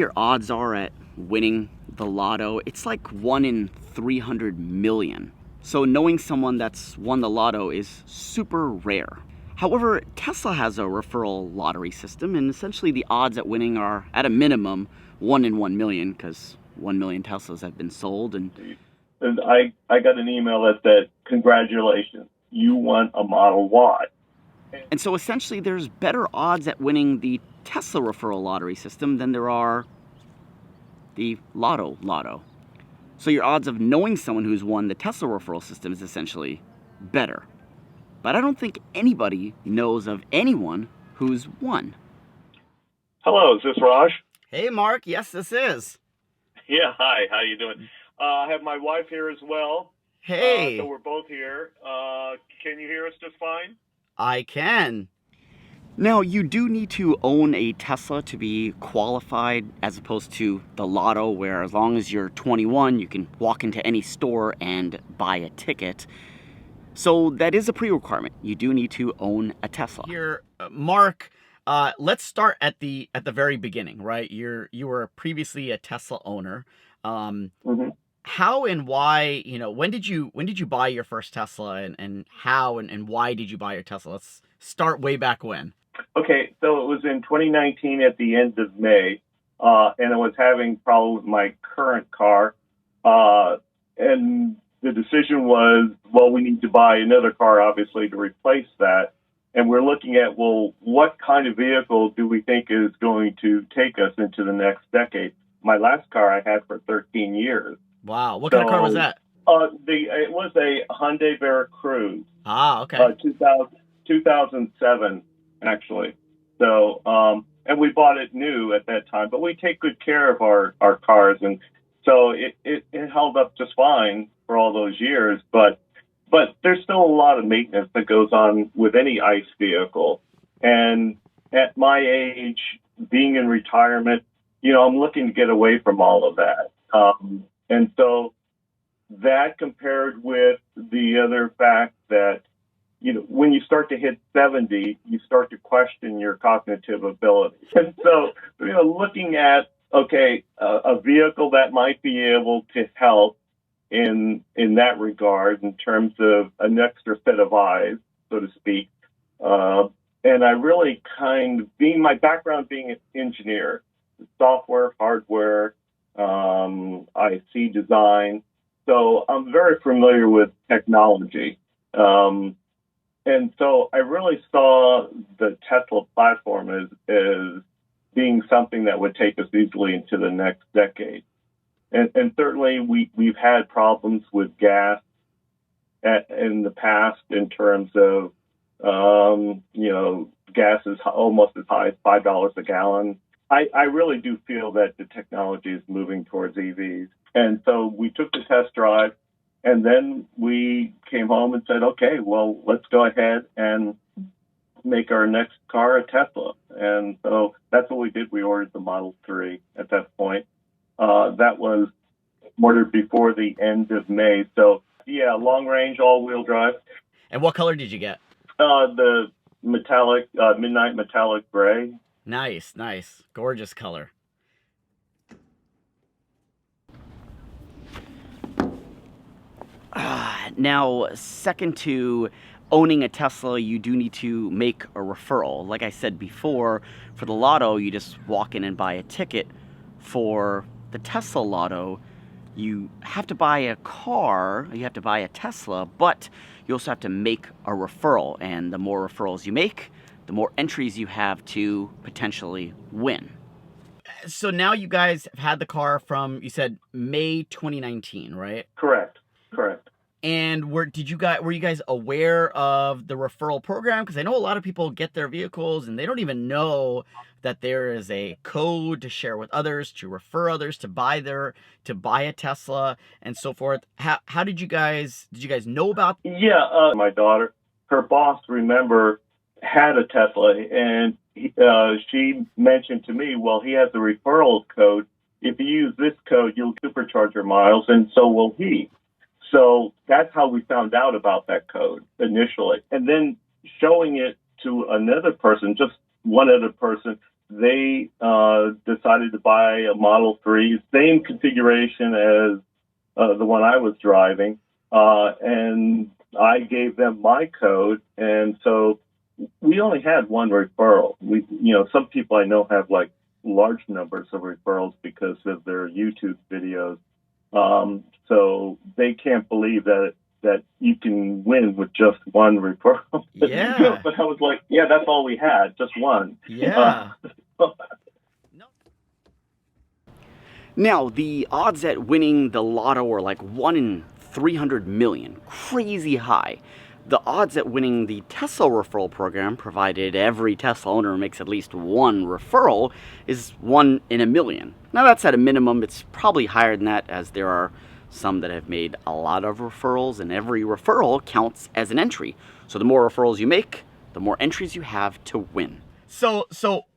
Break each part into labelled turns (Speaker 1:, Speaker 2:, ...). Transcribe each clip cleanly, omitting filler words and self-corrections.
Speaker 1: your odds are at winning the lotto, it's like 1 in 300 million. So knowing someone that's won the lotto is super rare. However, Tesla has a referral lottery system, and essentially the odds at winning are, at a minimum, 1 in 1 million, because 1 million Teslas have been sold. And
Speaker 2: I got an email that said, congratulations, you won a Model Y.
Speaker 1: And so essentially there's better odds at winning the Tesla referral lottery system than there are the Lotto. So your odds of knowing someone who's won the Tesla referral system is essentially better. But I don't think anybody knows of anyone who's won.
Speaker 2: Hello, is this Raj?
Speaker 1: Hey, Mark. Yes, this is.
Speaker 2: Yeah, hi. How you doing? I have my wife here as well.
Speaker 1: Hey.
Speaker 2: So we're both here. Can you hear us just fine?
Speaker 1: I can. Now, you do need to own a Tesla to be qualified, as opposed to the Lotto, where as long as you're 21, you can walk into any store and buy a ticket. So that is a pre-requirement. You do need to own a Tesla. Here, Mark, let's start at the very beginning, right? You were previously a Tesla owner. How and why, when did you buy your first Tesla, and how and why did you buy your Tesla? Let's start way back when.
Speaker 2: Okay, so it was in 2019 at the end of May, and I was having problems with my current car, and the decision was, well, we need to buy another car, obviously, to replace that. And we're looking at, well, what kind of vehicle do we think is going to take us into the next decade? My last car I had for 13 years.
Speaker 1: Wow. What kind of car was that?
Speaker 2: It was a Hyundai Veracruz.
Speaker 1: Ah, okay.
Speaker 2: 2007, actually. So, and we bought it new at that time, but we take good care of our cars. And so it held up just fine for all those years. But there's still a lot of maintenance that goes on with any ICE vehicle. And at my age, being in retirement, I'm looking to get away from all of that. And so that compared with the other fact that, when you start to hit 70, you start to question your cognitive ability. And so, looking at, a vehicle that might be able to help in that regard, in terms of an extra set of eyes, so to speak. And I really my background being an engineer, software, hardware, IC design. So I'm very familiar with technology. And so I really saw the Tesla platform as being something that would take us easily into the next decade. And certainly we've had problems with gas in the past in terms of, gas is almost as high as $5 a gallon. I really do feel that the technology is moving towards EVs. And so we took the test drive, and then we came home and said, okay, well, let's go ahead and make our next car a Tesla. And so that's what we did. We ordered the Model 3 at that point. That was ordered before the end of May. So, yeah, long range, all-wheel drive.
Speaker 1: And what color did you get?
Speaker 2: The metallic, midnight metallic gray.
Speaker 1: Nice. Gorgeous color. Now, second to owning a Tesla, you do need to make a referral. Like I said before, for the Lotto, you just walk in and buy a ticket. For the Tesla Lotto, you have to buy a car, you have to buy a Tesla, but you also have to make a referral. And the more referrals you make, the more entries you have to potentially win. So now you guys have had the car from, you said, May 2019, right?
Speaker 2: Correct.
Speaker 1: And were you guys aware of the referral program? Because I know a lot of people get their vehicles and they don't even know that there is a code to share with others, to refer others to buy a Tesla and so forth. How did you guys know about?
Speaker 2: Yeah, my daughter, her boss, remember, had a Tesla, and she mentioned to me, well, he has a referral code. If you use this code, you'll supercharge your miles, and so will he. So that's how we found out about that code initially. And then showing it to another person, just one other person, they decided to buy a Model 3, same configuration as the one I was driving, and I gave them my code, and so we only had one referral. Some people I know have like large numbers of referrals because of their YouTube videos. So they can't believe that you can win with just one referral.
Speaker 1: Yeah.
Speaker 2: But I was like, yeah, that's all we had, just one.
Speaker 1: Yeah. Now, the odds at winning the lotto are like 1 in 300 million. Crazy high. The odds at winning the Tesla referral program, provided every Tesla owner makes at least one referral, is 1 in a million. Now, that's at a minimum. It's probably higher than that, as there are some that have made a lot of referrals, and every referral counts as an entry. So the more referrals you make, the more entries you have to win. So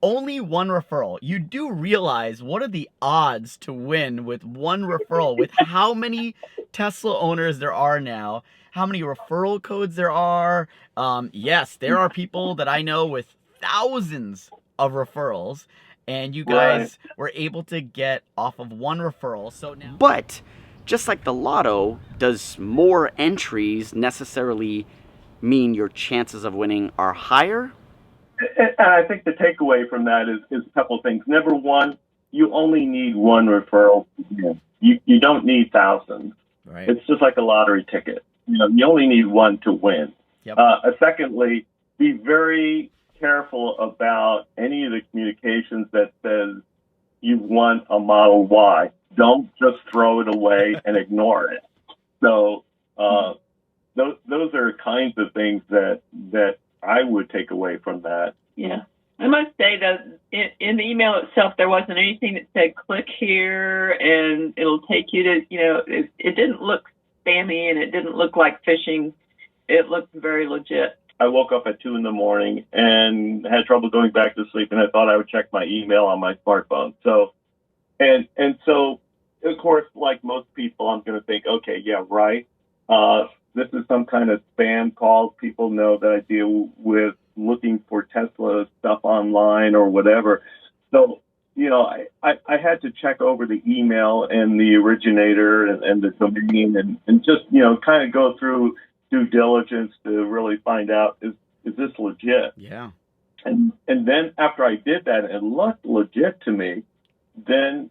Speaker 1: only one referral. You do realize what are the odds to win with one referral, with how many Tesla owners there are now, how many referral codes there are. Yes, there are people that I know with thousands of referrals, and you guys were able to get off of one referral. So now, but just like the lotto, does more entries necessarily mean your chances of winning are higher?
Speaker 2: And I think the takeaway from that is a couple of things. Number one, you only need one referral. You don't need thousands.
Speaker 1: Right.
Speaker 2: It's just like a lottery ticket. You only need one to win.
Speaker 1: Yep.
Speaker 2: Secondly, be very careful about any of the communications that says you've won a Model Y. Don't just throw it away and ignore it. So those are kinds of things that I would take away from that.
Speaker 3: Yeah. I must say that in the email itself, there wasn't anything that said click here and it'll take you to, it didn't look spammy and it didn't look like phishing. It looked very legit.
Speaker 2: I woke up at 2 a.m. and had trouble going back to sleep, and I thought I would check my email on my smartphone. So, and so, of course, like most people, I'm going to think, okay, yeah, right. This is some kind of spam call. People know that I deal with looking for Tesla stuff online or whatever. So, I had to check over the email and the originator and the domain and just, kind of go through due diligence to really find out, is this legit?
Speaker 1: Yeah.
Speaker 2: And then after I did that and it looked legit to me, then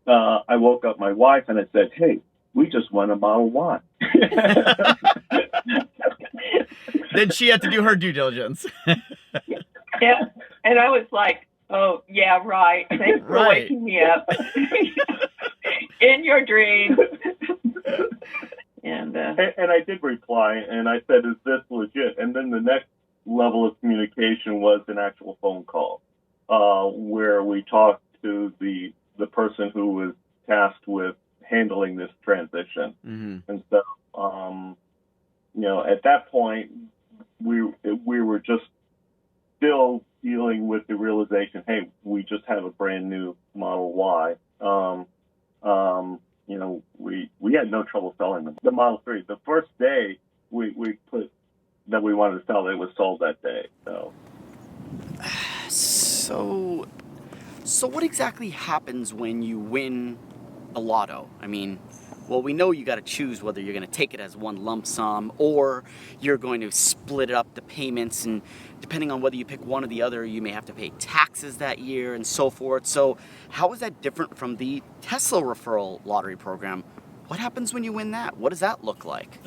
Speaker 2: I woke up my wife and I said, hey, we just won a Model Y.
Speaker 1: Then she had to do her due diligence.
Speaker 3: Yeah. And I was like, oh, yeah, right. Thanks for waking me up. In your dream. And
Speaker 2: I did reply, and I said, is this legit? And then the next level of communication was an actual phone call where we talked to the person who was tasked with handling this transition.
Speaker 1: Mm-hmm.
Speaker 2: And so, at that point, we were just still dealing with the realization, hey, we just have a brand new Model Y. We had no trouble selling them. The Model 3, the first day we put that we wanted to sell, it was sold that day.
Speaker 1: So what exactly happens when you win a lotto? I mean, well, we know you got to choose whether you're going to take it as one lump sum or you're going to split up the payments, and depending on whether you pick one or the other, you may have to pay taxes that year and so forth. So how is that different from the Tesla Referral lottery program? What happens when you win that? What does that look like?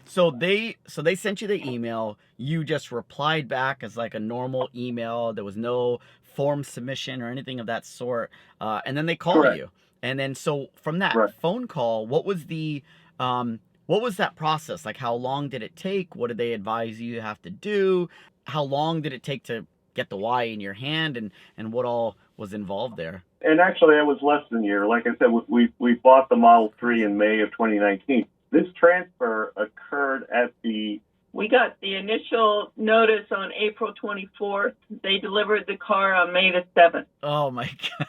Speaker 1: So they sent you the email. You just replied back as like a normal email. There was no form submission or anything of that sort. And then they call
Speaker 2: Correct.
Speaker 1: you. And then so from that
Speaker 2: Right.
Speaker 1: phone call, what was that process? Like, how long did it take? What did they advise you have to do? How long did it take to get the Y in your hand, and what all was involved there?
Speaker 2: And actually, it was less than a year. Like I said, we bought the Model 3 in May of 2019. This transfer occurred at the...
Speaker 3: We got the initial notice on April 24th. They delivered the car on May the 7th.
Speaker 1: Oh, my God.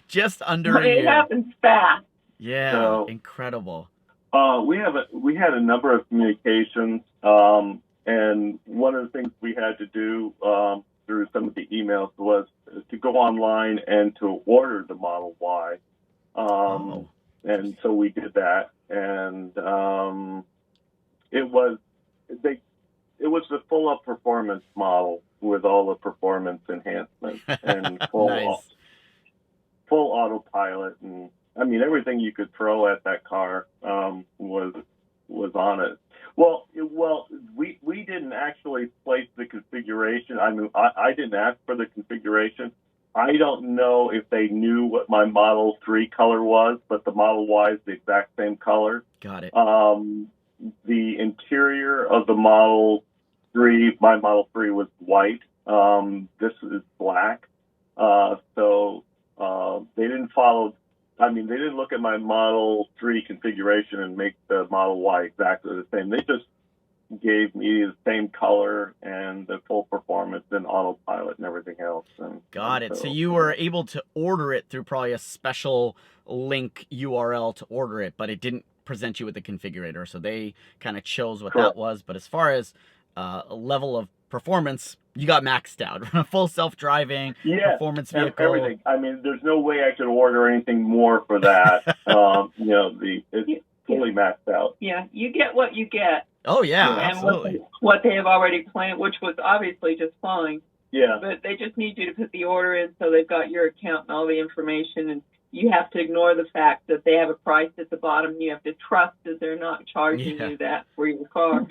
Speaker 1: Just under a year.
Speaker 3: It happens fast.
Speaker 1: Yeah,
Speaker 2: So,
Speaker 1: incredible.
Speaker 2: We had a number of communications, and one of the things we had to do through some of the emails was to to go online and to order the Model Y.
Speaker 1: Oh.
Speaker 2: And so we did that, and it was the full up performance model with all the performance enhancements and
Speaker 1: Nice.
Speaker 2: full autopilot, and I mean everything you could throw at that car was on it. Well, we didn't actually place the configuration. I mean, I didn't ask for the configuration. I don't know if they knew what my Model 3 color was, but the Model Y is the exact same color.
Speaker 1: Got it.
Speaker 2: The interior of the Model 3, my Model 3 was white. This is black. So they didn't follow. I mean, they didn't look at my Model 3 configuration and make the Model Y exactly the same. They just gave me the same color and the full performance and autopilot and everything else.
Speaker 1: Got it. So you were able to order it through probably a special link URL to order it, but it didn't present you with the configurator. So they kind of chose what that was. But as far as a level of performance, you got maxed out. Full self-driving, performance vehicle.
Speaker 2: Everything. I mean, there's no way I could order anything more for that. It's fully maxed out.
Speaker 3: Yeah, you get what you get.
Speaker 1: Oh, yeah,
Speaker 3: and
Speaker 1: absolutely.
Speaker 3: What they have already planned, which was obviously just fine.
Speaker 2: Yeah.
Speaker 3: But they just need you to put the order in so they've got your account and all the information. And you have to ignore the fact that they have a price at the bottom. You have to trust that they're not charging you that for your car.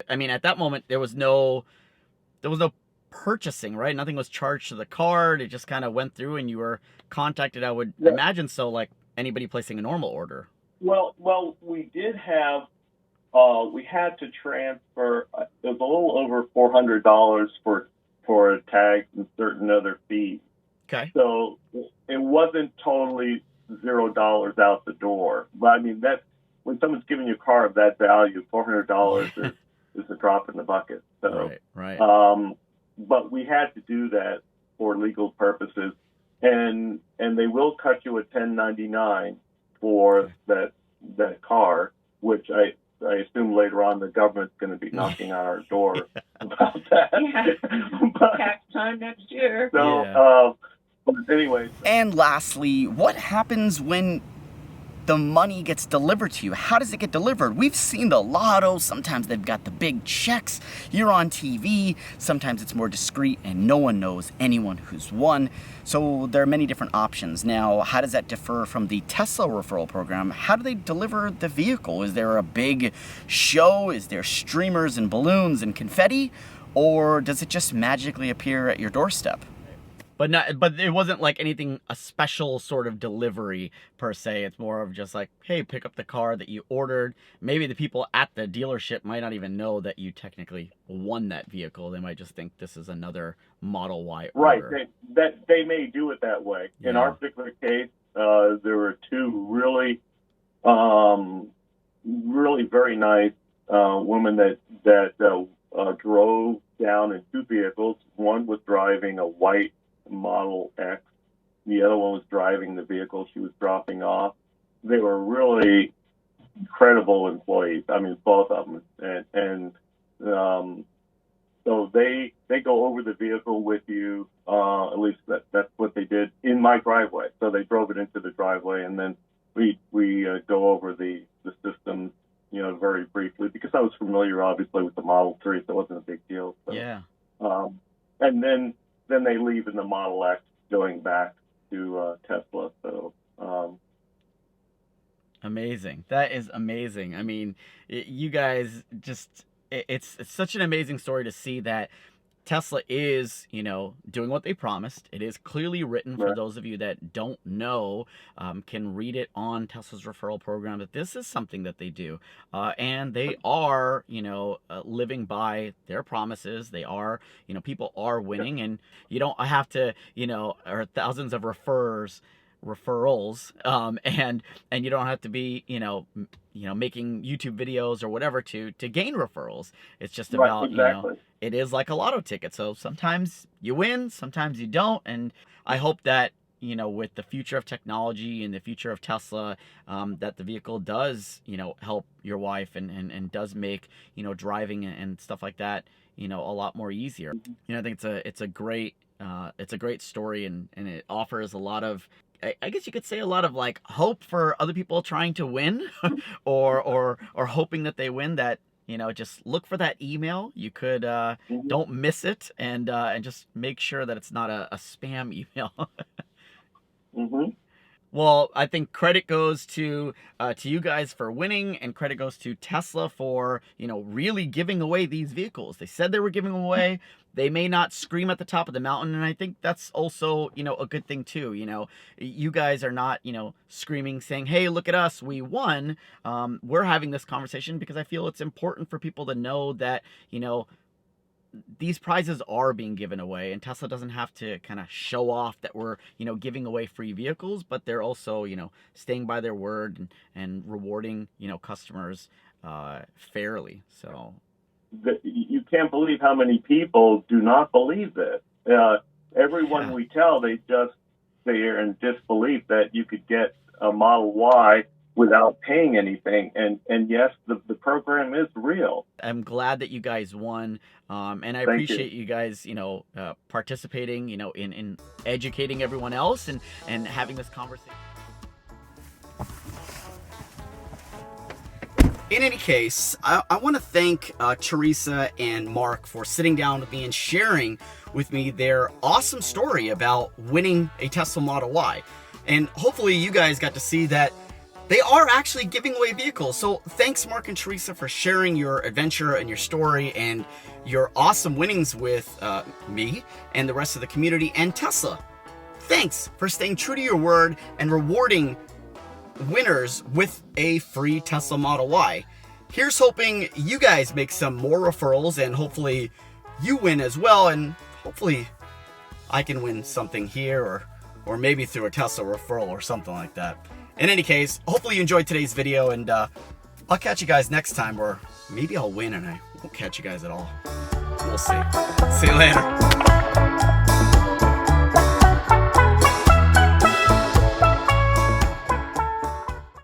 Speaker 1: I mean, at that moment, there was no purchasing, right? Nothing was charged to the card. It just kind of went through and you were contacted. I would imagine so, like anybody placing a normal order.
Speaker 2: Well, we did have, we had to transfer, it was a little over $400 for tags and certain other fees.
Speaker 1: Okay.
Speaker 2: So it wasn't totally $0 out the door. But I mean, that's, when someone's giving you a car of that value, $400 is a drop in the bucket. So,
Speaker 1: right.
Speaker 2: But we had to do that for legal purposes. And they will cut you a 1099 for that car, which I assume later on the government's going to be knocking on our door about that.
Speaker 3: Yeah. Tax time next year.
Speaker 2: So, but anyways.
Speaker 1: And lastly, what happens when the money gets delivered to you? How does it get delivered? We've seen the Lotto. Sometimes they've got the big checks. You're on TV. Sometimes it's more discreet and no one knows anyone who's won. So there are many different options. Now, how does that differ from the Tesla Referral program? How do they deliver the vehicle? Is there a big show? Is there streamers and balloons and confetti? Or does it just magically appear at your doorstep? But it wasn't like anything, a special sort of delivery per se. It's more of just like, hey, pick up the car that you ordered. Maybe the people at the dealership might not even know that you technically won that vehicle. They might just think this is another Model Y order.
Speaker 2: Right. They may do it that way. Yeah. In our particular case, there were two really very nice women that drove down in two vehicles. One was driving a white Model X. The other one was driving the vehicle she was dropping off. They were really incredible employees. I mean, both of them. And so they go over the vehicle with you. At least that's what they did in my driveway. So they drove it into the driveway, and then we go over the system, very briefly, because I was familiar, obviously, with the Model 3, so it wasn't a big deal. So,
Speaker 1: yeah.
Speaker 2: And then they leave in the Model X going back to Tesla. So
Speaker 1: amazing. That is amazing. I mean, you guys just, it's such an amazing story to see that Tesla is, doing what they promised. It is clearly written for those of you that don't know, can read it on Tesla's referral program, that this is something that they do. And they are, living by their promises. They are, people are winning, and you don't have to, or thousands of referrals, and you don't have to be, making YouTube videos or whatever to gain referrals. It's just about, it is like a lotto ticket. So sometimes you win, sometimes you don't. And I hope that, with the future of technology and the future of Tesla, that the vehicle does, help your wife and does make, driving and stuff like that, a lot more easier. I think it's a great it's a great story, and it offers a lot of, I guess you could say, a lot of like hope for other people trying to win or hoping that they win, that, you know, just look for that email. You could don't miss it, and just make sure that it's not a spam email.
Speaker 2: Mm-hmm.
Speaker 1: Well, I think credit goes to you guys for winning, and credit goes to Tesla for, you know, really giving away these vehicles. They said they were giving them away. They may not scream at the top of the mountain, and I think that's also, you know, a good thing too. You know, you guys are not, you know, screaming saying, "Hey, look at us, we won." We're having this conversation because I feel it's important for people to know that, you know, these prizes are being given away, and Tesla doesn't have to kind of show off that we're, you know, giving away free vehicles, but they're also, you know, staying by their word and rewarding, you know, customers fairly. So
Speaker 2: You can't believe how many people do not believe this. Everyone we tell, they just sit here in disbelief that you could get a Model Y without paying anything. And yes, the program is real.
Speaker 1: I'm glad that you guys won, and I
Speaker 2: Thank
Speaker 1: appreciate you guys, you know, participating, you know, in educating everyone else and having this conversation. In any case, I want to thank Teresa and Mark for sitting down with me and sharing with me their awesome story about winning a Tesla Model Y. And hopefully you guys got to see that they are actually giving away vehicles. So thanks, Mark and Teresa, for sharing your adventure and your story and your awesome winnings with me and the rest of the community and Tesla. Thanks for staying true to your word and rewarding winners with a free Tesla Model Y. Here's hoping you guys make some more referrals, and hopefully you win as well, and hopefully I can win something here, or maybe through a Tesla referral or something like that. In any case, hopefully you enjoyed today's video, and I'll catch you guys next time, or maybe I'll win and I won't catch you guys at all. We'll see. See you later.